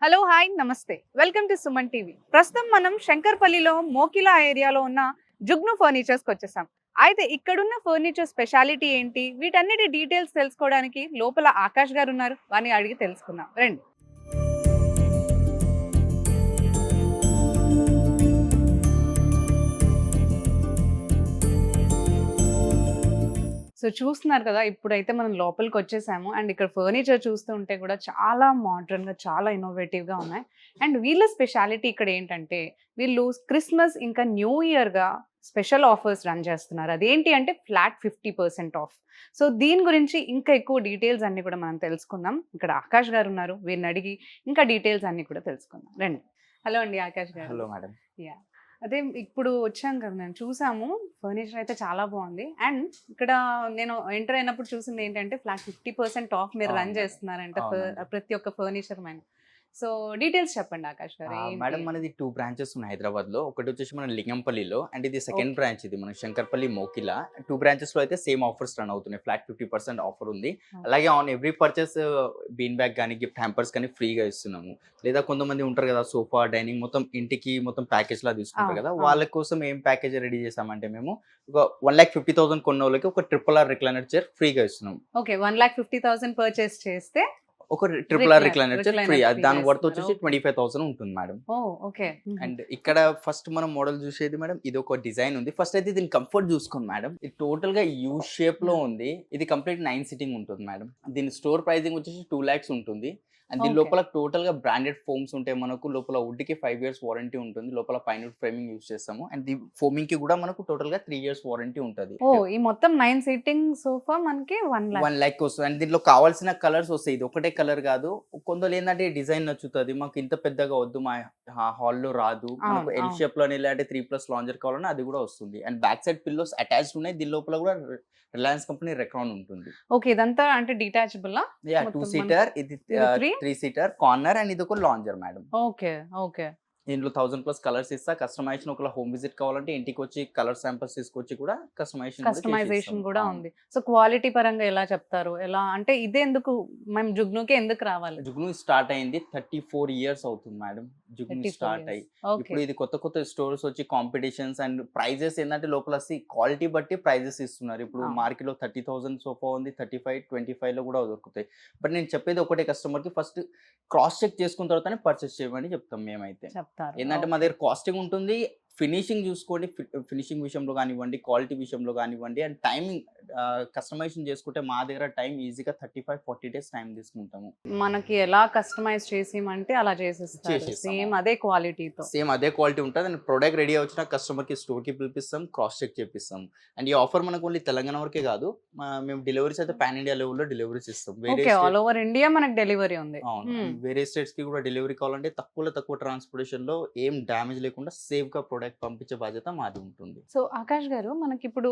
Hello hi నమస్తే welcome to Suman TV. ప్రస్తుతం మనం శంకర్పల్లిలో మోకిలా ఏరియాలో ఉన్న జుగ్ను ఫర్నిచర్స్కి వచ్చేసాం. అయితే ఇక్కడున్న ఫర్నిచర్ స్పెషాలిటీ ఏంటి, వీటన్నిటి డీటెయిల్స్ తెలుసుకోవడానికి లోపల ఆకాష్ గారు ఉన్నారు. వారిని అడిగి తెలుసుకుందాం రండి. సో చూస్తున్నారు కదా, ఇప్పుడైతే మనం లోపలికి వచ్చేసాము. అండ్ ఇక్కడ ఫర్నిచర్ చూస్తూ ఉంటే కూడా చాలా మోడ్రన్గా, చాలా ఇన్నోవేటివ్గా ఉన్నాయి. అండ్ వీళ్ళ స్పెషాలిటీ ఇక్కడ ఏంటంటే, వీళ్ళు క్రిస్మస్ ఇంకా న్యూ ఇయర్గా స్పెషల్ ఆఫర్స్ రన్ చేస్తున్నారు. అదేంటి అంటే ఫ్లాట్ 50% ఆఫ్. సో దీని గురించి ఇంకా ఎక్కువ డీటెయిల్స్ అన్ని కూడా మనం తెలుసుకుందాం. ఇక్కడ ఆకాష్ గారు ఉన్నారు, వీరిని అడిగి ఇంకా డీటెయిల్స్ అన్ని కూడా తెలుసుకుందాం రండి. హలో అండి ఆకాష్ గారు. Hello madam. యా, అదే ఇప్పుడు వచ్చాం కదా, నేను చూసాము ఫర్నిచర్ అయితే చాలా బాగుంది. అండ్ ఇక్కడ నేను ఎంటర్ అయినప్పుడు చూసింది ఏంటంటే ఫ్లాట్ 50% ఆఫ్ మీరు రన్ చేస్తున్నారంట ప్రతి ఒక్క ఫర్నిచర్ మైన. సో డీటెయిల్స్ చెప్పండి ఆకాష్ గారు. మేడం మనది 2 బ్రాంచెస్ ఉన్నాయి హైదరాబాద్ లో. ఒకటి వచ్చేసి మన లింగంపల్లిలో, అండ్ ఇది సెకండ్ బ్రాంచ్. ఇది మన శంకర్పల్లి మోకిలా. 2 బ్రాంచెస్ లో అయితే సేమ్ ఆఫర్స్ రన్ అవుతున్నాయి. ఫ్లాట్ 50% ఆఫర్ ఉంది. అలాగే on every purchase bean bag కానీ గిఫ్ట్ హ్యాంపర్స్ కానీ ఫ్రీగా ఇస్తున్నాము. లేదా కొంతమంది ఉంటారు కదా, సోఫా డైనింగ్ మొత్తం ఇంటికి మొత్తం ప్యాకేజ్ లా తీసుకుంటారు కదా, వాళ్ళ కోసం ఏం ప్యాకేజ్ రెడీ చేసామంటే మేము ఒక 1,50,000 కొన్న వాళ్ళకి ఒక RRR రిక్లైనర్ చైర్ ఫ్రీగా ఇస్తున్నాం. ఓకే, 1,50,000 పర్చేస్ చేస్తే ఒక RRR రిక్లైనర్ చైర్ ఫ్రీ. దాని వర్త్ వచ్చేసి 25,000 ఉంటుంది మేడం. ఓకే. అండ్ ఇక్కడ ఫస్ట్ మనం మోడల్ చూసేది మేడం, ఇది ఒక డిజైన్ ఉంది. ఫస్ట్ అయితే దీని కంఫర్ట్ చూసుకోండి మేడం. ఇది టోటల్ గా యూ షేప్ లో ఉంది. ఇది కంప్లీట్ 9 సిట్టింగ్ ఉంటుంది మేడం. దీని స్టోర్ ప్రైసింగ్ వచ్చేసి 2 lakhs ఉంటుంది. అండ్ దీని లోపల టోటల్ గా బ్రాండెడ్ ఫోమ్స్ ఉంటాయి మనకు. లోపల వుడ్ కి 5 years వారంటీ ఉంటుంది. లోపల పైన ఫ్రేమింగ్ యూస్ చేస్తాము. అండ్ ది ఫోమింగ్ కి కూడా మనకు టోటల్ గా 3 years వారంటీ ఉంటుంది. ఈ మొత్తం 9 సీటింగ్ సోఫా మనకి 1 lakh వస్తుంది. అండ్ దీంట్లో కావాల్సిన కలర్స్ వస్తాయి. ఇది ఒకటే కలర్ కాదు. కొందరు ఏంటంటే డిజైన్ నచ్చుతుంది, మాకు ఇంత పెద్దగా వద్దు, మా హాల్లో రాదు, మనకు ఎల్ షేప్ లో లేదంటే 3+ లాంజర్ కావాలన్నా అది కూడా వస్తుంది. And back side pillows attached ఉన్నాయి. దీని లోపల కూడా రిలయన్స్ కంపెనీ రెక్రాన్ ఉంటుంది. ఓకే, ఇదంతా అంటే డిటాచబుల్. 2 seater, ఇది 3 seater కార్నర్, అండ్ ఇది ఒక లాంజర్ మేడం. Okay okay. దీంట్లో 1000+ కలర్స్ ఇస్తా. కస్టమైజేషన్ ఒకవేళ హోమ్ విజిట్ కావాలంటే ఇంటికి వచ్చి కలర్ శాంపిల్స్ తీసుకొచ్చి కూడా కస్టమైజేషన్ కూడా ఉంది. సో క్వాలిటీ పరంగా ఎలా చెప్తారు, ఎలా అంటే ఇదే ఎందుకు మేము జుగ్నుకి ఎందుకు రావాలి? జుగ్ను స్టార్ట్ అయింది 34 years అవుతుంది మేడం. జుగ్ను స్టార్ట్ అయ్యి ఇప్పుడు ఇది కొత్త స్టోర్స్ వచ్చి కాంపిటీషన్స్ అండ్ ప్రైజెస్ ఏంటంటే లోపల క్వాలిటీ బట్టి ప్రైజెస్ ఇస్తున్నారు. ఇప్పుడు మార్కెట్ లో 30,000 సోఫా ఉంది, 35, 25 లో కూడా దొరుకుతాయి. బట్ నేను చెప్పేది ఒకటే, కస్టమర్ కి ఫస్ట్ క్రాస్ చెక్ చేసుకున్న తర్వాతనే పర్చేస్ చేయమని చెప్తాం మేమైతే. ఏంటంటే మా దగ్గర కాస్టింగ్ ఉంటుంది, ఫినిషింగ్ చూసుకోండి. ఫినిషింగ్ విషయంలో కానివ్వండి, క్వాలిటీ విషయంలో కానివ్వండి, అండ్ టైమింగ్ కస్టమైజేషన్ చేసుకుంటే మా దగ్గర టైం ఈజీగా 35-40 days టైం తీసుకుంటాము. మనకి ఎలా కస్టమైజ్ చేసిమంటే అలా చేసేస్తారు. సేమ్ అదే క్వాలిటీతో సేమ్ అదే క్వాలిటీ ఉంటుంది. అండ్ ప్రొడక్ట్ రెడీ వచ్చిన కస్టమర్ కి స్టోర్ కి పిలిపిస్తాం, క్రాస్ చెక్ చేపిస్తాం. అండ్ ఈ ఆఫర్ మనకు ఓన్లీ తెలంగాణ వరకే కాదు, మేము డెలివరీస్ అయితే పాన్ ఇండియా లెవెల్లో డెలివరీస్ ఇస్తాం. ఆల్ ఓవర్ ఇండియా మనకి డెలివరీ ఉంది. వేరే స్టేట్స్ కి కూడా డెలివరీ కావాలంటే తక్కువ ట్రాన్స్పోర్టేషన్ లో ఏం డ్యామేజ్ లేకుండా సేఫ్ గా ప్రొడక్ట్ పంపించే బాధ్యత మాది ఉంటుంది. సో ఆకాష్ గారు, మనకి ఇప్పుడు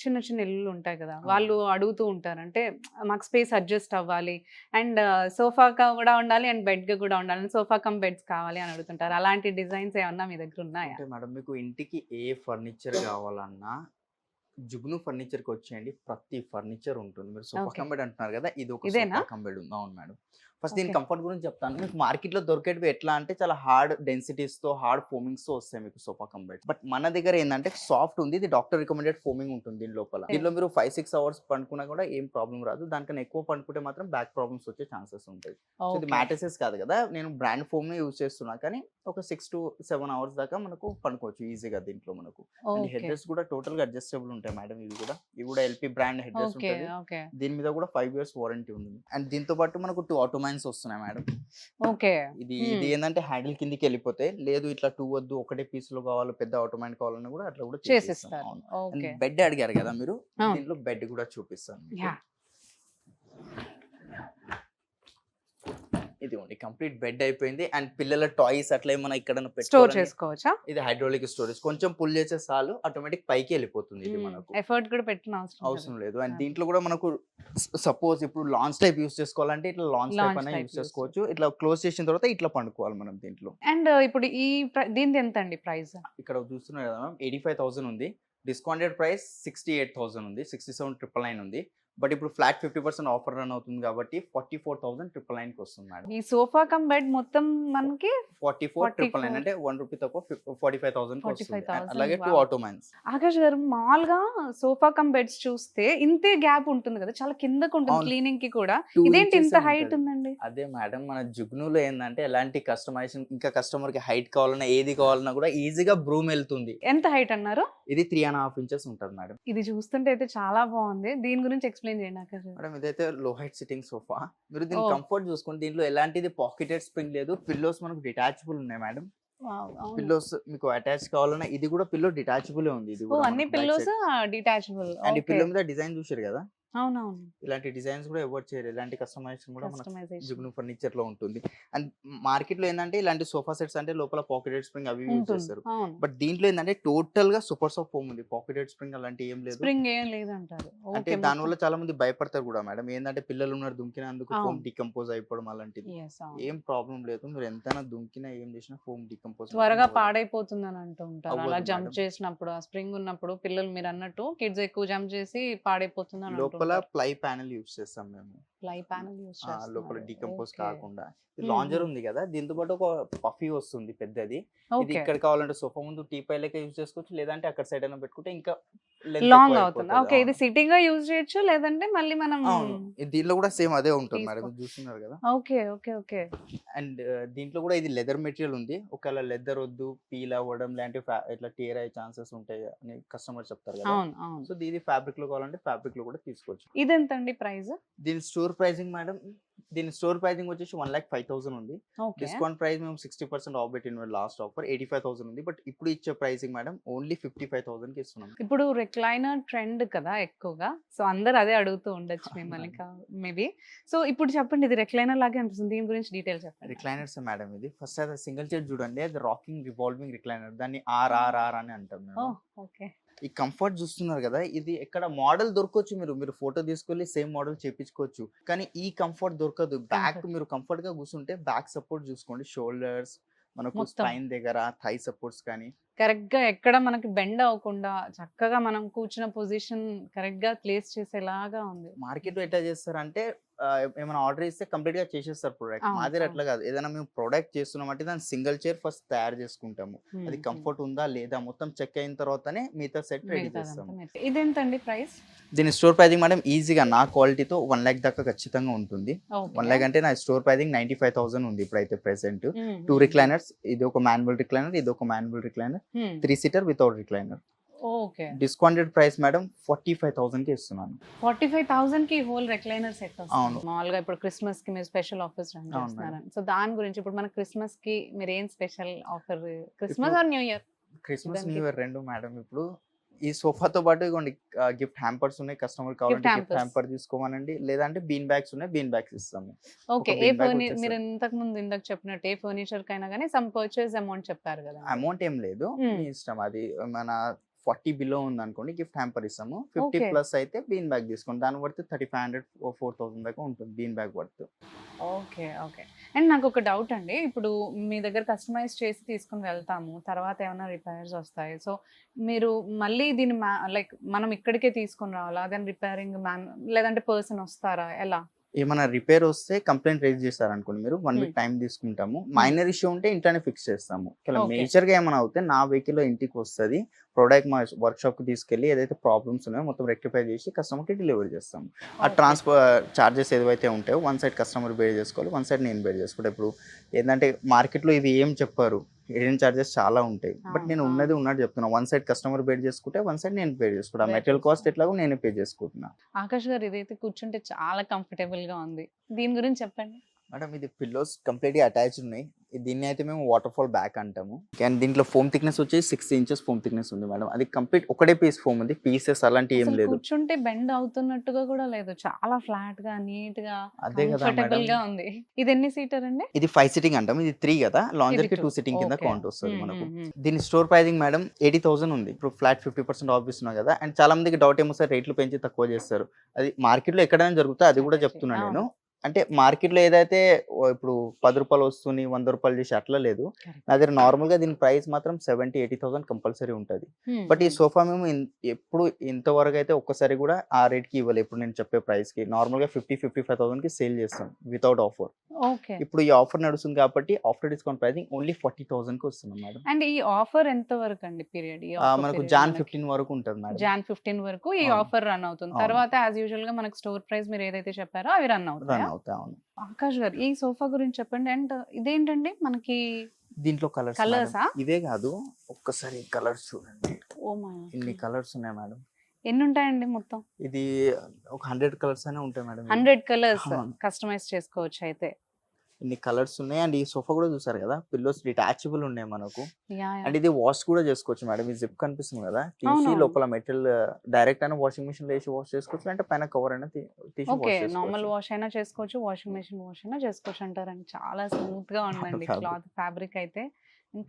చిన్న చిన్న ఇల్లు ఉంటాయి కదా, వాళ్ళు అడుగుతూ ఉంటారు అంటే మాకు స్పేస్ అడ్జస్ట్ అవ్వాలి, అండ్ సోఫా కూడా ఉండాలి, అండ్ బెడ్ కూడా ఉండాలి, సోఫా కమ్ బెడ్స్ కావాలి అని అడుగుతుంటారు. అలాంటి డిజైన్స్ ఏమన్నా మీ దగ్గర ఉన్నాయా? మేడం, మీకు ఇంటికి ఏ ఫర్నిచర్ కావాలన్నా జుగ్ను ఫర్నిచర్ కి వచ్చేయండి. ప్రతి ఫర్నిచర్ ఉంటుంది. మీరు సోఫా కంబెడ్ అంటున్నారు కదా, ఇది ఒక సోఫా కంబెడ్ ఉంది. అవును మేడం. ఫస్ట్ దీని కంఫర్ట్ గురించి చెప్తాను. మీకు మార్కెట్ లో దొరికేటివి ఎట్లా అంటే చాలా హార్డ్ డెన్సిటీస్ తో, హార్డ్ ఫోమింగ్స్ తో వస్తాయి మీకు సోఫా కంబెడ్. బట్ మన దగ్గర ఏంటంటే సాఫ్ట్ ఉంది. ఇది డాక్టర్ రికమెండెడ్ ఫోమింగ్ ఉంటుంది దీని లోపల. దీనిలో మీరు 5-6 hours పండుకున్నా కూడా ఏం ప్రాబ్లం రాదు. దానికన్నా ఎక్కువ పండుకుంటే మాత్రం బ్యాక్ ప్రాబ్లమ్స్ వచ్చే ఛాన్సెస్ ఉంటాయి. సో ఇది మ్యాట్రెసెస్ కాదు కదా, నేను బ్రాండ్ ఫోమ్ యూజ్ చేస్తున్నా, కానీ ఒక 6 to 7 hours దాకా మనకు పండుకోవచ్చు ఈజీగా దీంట్లో మనకు. అండ్ హెడ్ రెస్ట్ కూడా టోటల్ గా అడ్జస్టబుల్ ఉంటాయి మేడం. ఇవి కూడా ఎల్పి బ్రాండ్ హెడ్ రెస్ట్ ఉంటుంది. దీని మీద కూడా 5 years వారంటీ ఉంది. అండ్ దీంతో పాటు మనకు 2 ఆటోమైన్స్ వస్తున్నాయి మేడం. ఓకే, ఇది ఏంటంటే హ్యాండిల్ కిందికి వెళ్ళిపోతాయి. లేదు ఇట్లా 2 వద్దు, ఒకటే పీస్ లో కావాలి, పెద్ద ఆటోమైన్ కావాలన్నా కూడా అట్లా కూడా చేసిస్తాం. బెడ్ అడిగారు కదా మీరు, దీంట్లో బెడ్ కూడా చూపిస్తాను. ఇది కంప్లీట్ బెడ్ అయిపోయింది. అండ్ పిల్లల టాయ్స్ అట్లా ఏమైనా ఇక్కడ స్టోర్ చేసుకోవచ్చా? ఇది హైడ్రాలిక్ స్టోరేజ్. కొంచెం పుల్ చేసే చాలు ఆటోమేటిక్ పైకి వెళ్ళిపోతుంది. ఇది మనకు ఎఫర్ట్ కూడా పెట్టిన అవసరం లేదు. అండ్ దీంట్లో కూడా మనకు సపోజ్ ఇప్పుడు లాంచ్ టైప్ యూస్ చేసుకోవాలంటే ఇట్లా లాంచ్ టైప్ అయినా యూస్ చేసుకోవచ్చు. ఇట్లా క్లోజ్ చేసిన తర్వాత ఇట్లా పండుకోవాలి మనం దీంట్లో. అండ్ ఇప్పుడు ఈ దీని ఎంత అండి ప్రైస్? ఇక్కడ చూస్తున్నారు కదా మ్యామ్, 85,000 ఉంది. డిస్కౌంటెడ్ ప్రైస్ 68,000 ఉంది. 67,999 ఉంది. బట్ ఇప్పుడు ఫ్లాట్ 50% ఆఫర్ రన్ అవుతుంది కాబట్టి 44,999 వస్తుంది మేడం. ఈ సోఫా కమ్ బెడ్ మొత్తం మనకి 44,999 అంటే 1 రూపీ తక్కువ 45,000 వస్తుంది. 45,000 అలాగే 2 wow. ఆటోమాన్స్. ఆకాష్ గారు మామూలుగా సోఫా కమ్ బెడ్స్ చూస్తే ఇంతే గ్యాప్ ఉంటుంది కదా, చాలా కిందకు ఉంటుంది అవును. క్లీనింగ్ కి కూడా. 2 ఇదేంటి inches ఇంత ఏ హైట్ ఉంటది. ఉందండి? అదే మేడం మన జుగ్నులో ఏంటంటే ఎలాంటి కస్టమైజేషన్ ఇంకా కస్టమర్ కి హైట్ కావాలన్నా ఏది కావాలన్నా కూడా ఈజీగా బ్రూమ్ వెళ్తుంది. ఎంత హైట్ అన్నారు? ఇది 3.5 ఇంచెస్ ఉంటుంది మేడం. ఇది చూస్తుంటే అయితే చాలా బాగుంది. దీని గురించి ఎక్స్ప్లెయిన్ చేయండి ఆకాష్ గారు. మేడం ఇదైతే లో హైట్ సిట్టింగ్ సోఫా. మీరు దీని Oh. కంఫర్ట్ చూసుకోండి, దీంట్లో ఎలాంటిది పాకెటెడ్ స్ప్రింగ్ లేదు. పిల్లోస్ మనకు డిటాచబుల్ ఉన్నాయి మేడం. Wow, అవును. పిల్లోస్ మీకు అటాచ్ కావాలన్నా ఇది కూడా పిల్లో డిటాచబుల్ ఉంది. ఇది ఓ, కూడా అన్ని పిల్లోస్ డిటాచబుల్. అండ్ ఈ పిల్లో మీద డిజైన్ చూసారు కదా, అవునవును. ఇలాంటి డిజైన్స్ కూడా ఎవరు చేయరు. ఇలాంటి కస్టమైజేషన్ కూడా మనకు కస్టమైజేషన్ జుగ్ను ఫర్నిచర్ లో ఉంటుంది. అండ్ మార్కెట్ లో ఏంటంటే ఇలాంటి సోఫా సెట్స్ అంటే లోపల పాకెటెడ్ స్ప్రింగ్ అవి యూజ్ ఉంటుంది. చేస్తారు. అవును. బట్ దీంట్లో ఏంటంటే టోటల్ గా సూపర్ సాఫ్ట్ ఫోమ్ ఉంది. పాకెటెడ్ స్ప్రింగ్ అలాంటి ఏం లేదు. స్ప్రింగ్ ఏం లేదంటారు. అంటే ఓకే. దాని వల్ల చాలా మంది భయపడతారు కూడా మేడం. ఏంటంటే పిల్లలు ఉన్నారు దుంకినందుకు ఫోమ్ అవును. డికంపోజ్ అయిపోవడం అలాంటిది Yes, అవును. ఏం ప్రాబ్లం లేదు. మీరు ఎంతైనా దుంకినా ఏం చేసినా ఫోమ్ డికంపోజ్ త్వరగా పాడైపోతుందని అంటూ ఉంటారు. అలా అవ్వదు జంప్ మేడం. చేసినప్పుడు ఆ స్ప్రింగ్ ఉన్నప్పుడు పిల్లలు మీరు అన్నట్టు కిడ్స్ ఎక్కువ జంప్ చేసి పాడైపోతుందని లోపల అంటుంటారు. ప్లై ప్యానెల్ యూజ్ చేస్తాం మేము. ప్లై ప్యానెల్ యూస్ లోపల డికంపోజ్ చేస్తున్నారు. కాకుండా మ్మ్. లాంజర్ ఉంది కదా, దీంతో పాటు ఒక పఫీ వస్తుంది పెద్దది. ఇది ఓకే. ఇక్కడ కావాలంటే సోఫా ముందు టీ పై లెక్క యూజ్ చేసుకోవచ్చు, లేదంటే అక్కడ సైడ్ అయినా పెట్టుకుంటే ఇంకా లాంగ్ అవుతుంది. ఓకే, ఇది సిట్టింగ్ గా యూజ్ చేయొచ్చు, లేదంటే మళ్ళీ మనం అవును. దీంట్లో కూడా సేమ్ అదే ఉంటుంది మేడం, తీసుకో- ఇది చూస్తున్నారు కదా. Okay okay okay. అండ్ దీంట్లో కూడా ఇది లెదర్ మెటీరియల్ ఉంది. ఒకవేళ లెదర్ వద్దు, పీల్ అవ్వడం లాంటి ఇట్లా టేర్ అయ్యే ఛాన్సెస్ ఉంటాయి అని కస్టమర్ చెప్తారు కదా. అవును అవును. సో ఇది ఫ్యాబ్రిక్ లో కావాలంటే ఫ్యాబ్రిక్ లో కూడా తీసుకోవచ్చు. ఇది ఎంతండి ప్రైస్? దీని స్టోర్ ప్రైసింగ్ మేడం, దీని స్టోర్ ప్రైసింగ్ వచ్చేసి 1,05,000 ఉంది. ఓకే. డిస్కౌంట్ ప్రైస్ మేము 60% ఆఫ్ పెట్టిన లాస్ట్ ఆఫర్ 85,000 ఉంది. బట్ ఇప్పుడు ఇచ్చే ప్రైసింగ్ మేడం ఓన్లీ 55,000 కి ఇస్తున్నాం. ఇప్పుడు రిక్లైనర్ ట్రెండ్ కదా ఎక్కువగా, సో అందరు అదే అడుగుతూ ఉండొచ్చు మిమ్మల్ని మేబీ. సో ఇప్పుడు చెప్పండి, ఇది రిక్లైనర్ లాగే అనిపిస్తుంది, దీని గురించి డీటెయిల్ చెప్పండి. రిక్లైనర్స్ మేడం ఇది ఫస్ట్ అది సింగిల్ చైర్ చూడండి, అది రాకింగ్ రివాల్వింగ్ రిక్లైనర్, దాన్ని ఆర్ఆర్ఆర్ అని అంటాం ఓ మేము. ఓకే. ఈ కంఫర్ట్ చూస్తున్నారు కదా, ఇది ఎక్కడ మోడల్ దొరకవచ్చు, మీరు ఫోటో తీసుకెళ్ళి సేమ్ మోడల్ చేపించుకోవచ్చు. కానీ ఈ కంఫర్ట్ దొరకదు. Back Comfort. మీరు కంఫర్ట్ గా కూర్చుంటే బ్యాక్ సపోర్ట్ చూసుకోండి, షోల్డర్స్ మనకు మొత్తం. స్పైన్ దగ్గర థై సపోర్ట్స్ కానీ కరెక్ట్ గా ఎక్కడ మనకి బెండ్ అవ్వకుండా చక్కగా మనం కూర్చున్న పొజిషన్ కరెక్ట్ గా ప్లేస్ చేసేలాగా ఉంది. మార్కెట్ లో ఎట్లా చేస్తారంటే ఏమైనా ఆర్డర్ ఇస్తే కంప్లీట్ గా చేసేస్తారు ప్రోడక్ట్. అవును, మా దగ్గర అవును. అట్లా కాదు. ఏదైనా మేము ప్రోడక్ట్ చేస్తున్నాం అంటే దాని సింగిల్ చైర్ ఫస్ట్ తయారు చేసుకుంటాము. అది మ్మ్. కంఫర్ట్ ఉందా లేదా మొత్తం చెక్ అయిన తర్వాతనే మిగతా సెట్ రెడీ మిగతాదంతా చేస్తాము. మీరు- ఇదేంటండి ప్రైస్? దీని స్టోర్ ప్రైజింగ్ మేడం ఈజీగా నా క్వాలిటీతో 1 lakh దాకా ఖచ్చితంగా ఉంటుంది. 1 lakh అంటే నా స్టోర్ ప్రైజింగ్ 95,000 ఉంది ఇప్పుడైతే ప్రెసెంట్. 2 రిక్లైనర్స్, ఇది ఒక మాన్యువల్ రిక్లైనర్, ఇది ఒక manual recliner, 3 seater without recliner. Okay. Discounted price madam 45,000 కి ఇస్తున్నాను. 45,000 కి హోల్ రిక్లైనర్ సెట్ అవును. వస్తుంది. మామూలుగా ఇప్పుడు క్రిస్మస్ కి మీరు స్పెషల్ ఆఫర్స్ రన్ అవును చేస్తున్నారని, సో దాని గురించి ఇప్పుడు మన క్రిస్మస్ కి మీరు ఏం స్పెషల్ ఆఫర్? క్రిస్మస్ ఇప్పుడు- ఆర్ న్యూ ఇయర్? క్రిస్మస్ దానికి- న్యూ ఇయర్ రెండు మేడం. ఇప్పుడు ఈ సోఫాతో పాటు ఇవ్వండి గిఫ్ట్ హ్యాంపర్స్ ఉన్నాయి. కస్టమర్ కావాలంటే గిఫ్ట్ hampers. హ్యాంపర్ తీసుకోమనండి, లేదంటే బీన్ బ్యాగ్స్ ఉన్నాయి, బీన్ బ్యాగ్స్ ఇస్తాము. ఓకే. ఒక ఏ bean bag ఫర్నిచర్ వచ్చేసి- మీరు ఇంతకు చెప్పినట్టు ఏ ఫర్నిచర్ కైనా కానీ సమ్ పర్చేస్ అమౌంట్ చెప్పారు కదా. అమౌంట్ ఏం లేదు, Hmm. మీ ఇష్టం. అది మన 40 బిలో ఉంది అనుకోండి, గిఫ్ట్ హ్యాంపర్ ఇస్తాము. 50 Okay. ప్లస్ అయితే బీన్ బ్యాగ్ తీసుకోండి. దాని వర్త్ 3,500 4,000 దాకా ఉంటుంది bean bag worth. Okay okay. And నాకు ఒక డౌట్ అండి, ఇప్పుడు మీ దగ్గర కస్టమైజ్ చేసి తీసుకుని వెళ్తాము, తర్వాత ఏమైనా రిపేర్స్ వస్తాయి, సో మీరు మళ్ళీ దీన్ని లైక్ మనం ఇక్కడికే తీసుకుని రావాలా, దాని రిపేరింగ్ లేదంటే పర్సన్ వస్తారా, ఎలా? ఏమైనా రిపేర్ వస్తే కంప్లైంట్ రేజ్ చేశారనుకోండి, మీరు 1 వీక్ టైం తీసుకుంటాము. మైనర్ ఇష్యూ ఉంటే ఇంట్లోనే ఫిక్స్ చేస్తాము. Okay. మేజర్ గా ఏమైనా అవుతే నా వెహికల్ లో ఇంటికి వస్తుంది, ప్రోడక్ట్ మా వర్క్ షాప్ కి తీసుకెళ్లి ఏదైతే ప్రాబ్లమ్స్ ఉన్నాయో మొత్తం రెక్టిఫై చేసి కస్టమర్ కి డెలివరీ చేస్తాము. ఆ Okay. ట్రాన్స్ఫర్ చార్జెస్ ఏవైతే ఉంటాయో వన్ సైడ్ కస్టమర్ బేర్ చేసుకోవాలి, వన్ సైడ్ నేను బేర్ చేసుకుంటా. ఇప్పుడు ఏంటంటే మార్కెట్ లో ఇవి ఏం చెప్పారు, హిడెన్ చార్జెస్ చాలా ఉంటాయి. బట్ నేను అవును, ఉన్నది ఉన్నట్టు చెప్తున్నా. వన్ సైడ్ కస్టమర్ బేర్ చేసుకుంటే వన్ సైడ్ నేను పే చేసుకుంటా. Bear మెటీరియల్ కాస్ట్ చేసుకుంటా. ఎట్లాగో నేనే పే చేసుకుంటున్నా. ఆకాష్ గారు, ఇదైతే కూర్చుంటే చాలా కంఫర్టబుల్ గా ఉంది, దీని గురించి చెప్పండి. మేడం ఇది పిల్లోస్ కంప్లీట్ గా అటాచ్ ఉన్నాయి. దీన్ని అయితే మేము వాటర్ ఫాల్ బ్యాక్ అంటాము. అండ్ దీంట్లో ఫోమ్ థిక్నెస్ వచ్చి 6 inches ఫోమ్ థిక్నెస్ ఉంది మేడం. అది కంప్లీట్ ఒకటే పీస్ ఫోమ్ ఉంది, పీసెస్ అలాంటి ఏం అసలు లేదు. కూర్చుంటే బెండ్ అవుతున్నట్టుగా కూడా లేదు, చాలా ఫ్లాట్ గా నీట్ గా అదే కదా కంఫర్టబుల్ మేడం. గా ఉంది. ఇది ఎన్ని సీటర్ అండి? ఇది 5 సీటింగ్ అంటాం, ఇది 3 కదా. లాంజర్ ఇది కి 2 two. సీటింగ్ కింద Okay. కౌంట్ వస్తుంది మనకు. మ్మ్. దీని స్టోర్ ప్రైజింగ్ మేడం 80,000 ఉంది. ఇప్పుడు ఫ్లాట్ 50% ఆఫ్ ఇస్తున్నాం కదా. అండ్ చాలా మందికి డౌట్ ఏమో సార్, రేట్లు పెంచి తక్కువ చేస్తారు. అది మార్కెట్ లో ఎక్కడైనా జరుగుతా, అది కూడా చెప్తున్నా నేను. అంటే మార్కెట్‌లో ఏదైతే ఇప్పుడు రూ. 10 వస్తుంది, రూ. 100 చేసి అట్లా లేదు. Correct. నా దగ్గర నార్మల్‌గా దీని ప్రైస్ మాత్రం 70,000-80,000 కంపల్సరీ ఉంటది. బట్ ఈ సోఫా మేము ఎప్పుడు ఇంతవరకైతే ఒక్కసారి కూడా ఆ రేట్‌కి ఇవ్వలే. ఇప్పుడు నేను చెప్పే ప్రైస్‌కి. నార్మల్‌గా 55,000కి సేల్ చేస్తాం వితౌట్ ఆఫర్. ఓకే. ఇప్పుడు ఈ ఆఫర్ నడుస్తుంది కాబట్టి ఆఫ్టర్ డిస్కౌంట్ ప్రైసింగ్ ఓన్లీ 40,000కి వస్తున్నాం మేడం. అండ్ ఈ ఆఫర్ ఎంత వరకు అండి పీరియడ్? ఈ ఆఫర్ మనకు పీరియడ్ జాన్ మనకి 15 వరకు ఉంటది మేడం. జాన్ 15 వరకు ఈ అవును. ఆఫర్ రన్ అవుతుంది. అవును. తర్వాత యాజ్ యూజువల్ గా మనకు స్టోర్ ప్రైస్ మీరు ఏదైతే చెప్పారో అవి రన్ రన్ అవుతాయా? అవుతాయి. అవును. ఆకాష్ గారు ఈ సోఫా గురించి చెప్పండి. అండ్ ఇదేంటండి మనకి దీంట్లో కలర్స్ కలర్సా? ఇవే కాదు, ఒక్కసారి కలర్స్ చూడండి. ఓ మై ఇన్ని కలర్స్ ఉన్నాయి మేడం. ఎన్ని ఉంటాయండి మొత్తం? ఇది ఒక 100 కలర్స్ అయినా ఉంటాయి మేడం. 100 కలర్స్ అవును. కస్టమైజ్ చేసుకోవచ్చు అయితే. ఇన్ని కలర్స్ ఉన్నాయి. అండ్ ఈ సోఫా కూడా చూసారు కదా, పిల్లోస్ డిటాచబుల్ ఉన్నాయి మనకు. యా అండ్ ఇది వాష్ కూడా చేసుకోవచ్చు మేడం. ఈ జిప్ కనిపిస్తుంది కదా, తీసి అవునవును. లోపల మెటీరియల్ డైరెక్ట్ అయినా వాషింగ్ మిషన్ లో వేసి వాష్ చేసుకోవచ్చు, అంటే పైన కవర్ అయినా తీసి ఓకే. వాష్ నార్మల్ చేసుకోవచ్చు. వాష్ అయినా చేసుకోవచ్చు, వాషింగ్ మెషిన్ వాష్ అయినా చేసుకోవచ్చు అంటారండి. చాలా స్మూత్ గా ఉందండి fabric. క్లాత్ ఫ్యాబ్రిక్ అయితే.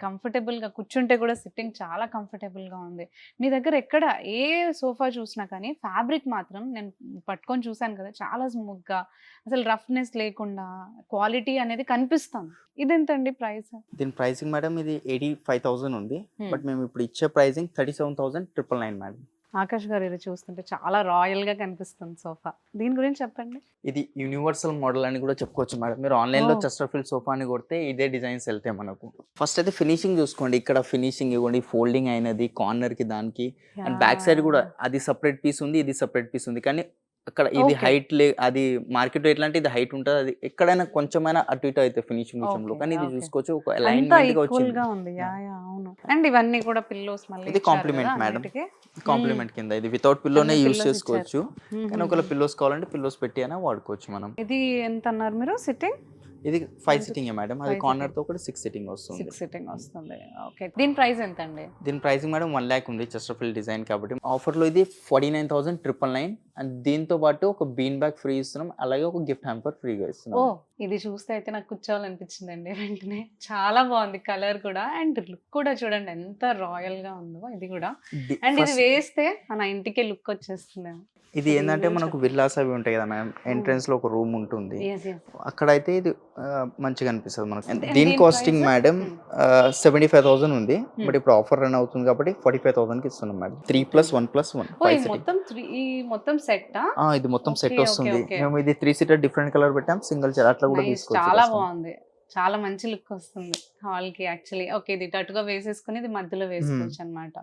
కంఫర్టబుల్ గా కూర్చుంటే కూడా సిట్టింగ్ చాలా కంఫర్టబుల్ గా ఉంది. మీ దగ్గర ఎక్కడ ఏ సోఫా చూసినా కానీ ఫ్యాబ్రిక్ మాత్రం నేను పట్టుకొని చూసాను కదా, చాలా స్మూత్ గా, అసలు రఫ్నెస్ లేకుండా క్వాలిటీ అనేది కనిపిస్తుంది. ఇదెంతండి ప్రైస్? దీని ప్రైసింగ్ మేడం ఇది 85,000 ఉంది. బట్ మేము ఇప్పుడు ఇచ్చే ప్రైసింగ్ 37,999 మేడం. ఆకాష్ గారు ఇది చూస్తుంటే చాలా రాయల్ గా కనిపిస్తుంది సోఫా. దీని గురించి చెప్పండి. ఇది యూనివర్సల్ మోడల్ అని కూడా చెప్పుకోవచ్చు మేడం. మీరు ఆన్లైన్ లో ఓ. చెస్టర్ఫీల్డ్ సోఫా అని కొడితే ఇదే డిజైన్స్ వెళ్తాయి మనకు. ఫస్ట్ అయితే ఫినిషింగ్ చూసుకోండి. ఇక్కడ ఫినిషింగ్ ఇవ్వండి, ఫోల్డింగ్ అయినది కార్నర్ కి దానికి. అండ్ బ్యాక్ సైడ్ కూడా అది సపరేట్ పీస్ ఉంది, ఇది సపరేట్ పీస్ ఉంది. కానీ అక్కడ ఇది Okay. హైట్ అది మార్కెట్ ఎట్లా అంటే ఇది హైట్ ఉంటుంది, అది ఎక్కడైనా కొంచెమైనా అటు ఇటు అయితే ఫినిషింగ్ విషయంలో. Okay, కానీ ఇది okay. చూసుకోవచ్చు ఒక అంతా అలైన్మెంట్ గా ఈక్వల్ వచ్చింది. గా ఉంది. యా యా అవును. అండ్ ఇవన్నీ కూడా పిల్లోస్ మళ్ళీ ఇది ఇచ్చారు కాంప్లిమెంట్ కదా మేడం. అన్నిటికీ. కాంప్లిమెంట్ కింద ఇది వితౌట్ పిల్లోనే అన్ని యూస్ pillows చేసుకోవచ్చు. కానీ ఒకవేళ పిల్లోస్ కావాలంటే పిల్లోస్ పెట్టి అయినా వాడుకోవచ్చు మనం. ఇది ఎంత అన్నారు మీరు? సిట్టింగ్ ఇది 5 సిట్టింగ్ మేడం. అది 5 కార్నర్ తో కూడా 6 సిట్టింగ్ వస్తుంది. 6 సిట్టింగ్ వస్తుంది. ఓకే. దీని ప్రైస్ ఎంత అండి? దీని ప్రైసింగ్ మేడం 1 lakh ఉంది చెస్టర్ఫీల్డ్ డిజైన్ కాబట్టి. ఆఫర్లో ఇది 49,999 అండ్ దీంతో పాటు ఒక బీన్ బ్యాగ్ ఫ్రీ ఇస్తున్నాం, అలాగే ఒక గిఫ్ట్ హ్యాంపర్ ఫ్రీగా ఓ, ఇస్తున్నాం. ఇది చూస్తే అయితే నాకు కూర్చోవాలనిపించిందండి వెంటనే. చాలా బాగుంది కలర్ కూడా, అండ్ లుక్ కూడా చూడండి ఎంత రాయల్ గా ఉందో ఇది కూడా. అండ్ ఇది వేస్తే మన ఇంటికి లుక్ వచ్చేస్తుందేమో. ఇది ఏంటంటే మనకు విల్లాస్ అవి ఉంటాయి కదా మ్యామ్, ఎంట్రన్స్ లో ఒక రూమ్ ఉంటుంది, అక్కడైతే ఇది మంచిగా అనిపిస్తుంది మనకు. దీని దీని కాస్టింగ్ price? మేడం 75,000 ఉంది. బట్ ఇప్పుడు ఆఫర్ రన్ అవుతుంది కాబట్టి 45,000 కి ఇస్తున్నాం మేడం. 3+1+1 ఓ, 5 ఈ సిట్టింగ్. మొత్తం ఈ మొత్తం సెట్టా? ఇది మొత్తం Okay, సెట్ okay, వస్తుంది. okay. మేము ఇది 3 సీటర్ డిఫరెంట్ కలర్ పెట్టాం, సింగిల్ చైర్ అట్లా కూడా Nice, తీసుకోవచ్చు. చాలా customer. బాగుంది. చాలా మంచి లుక్ వస్తుంది హాల్ కి యాక్చువల్లీ. ఓకే, ఇది అటుగా వేసేసుకుని ఇది మధ్యలో వేసుకోవచ్చు అన్నమాట.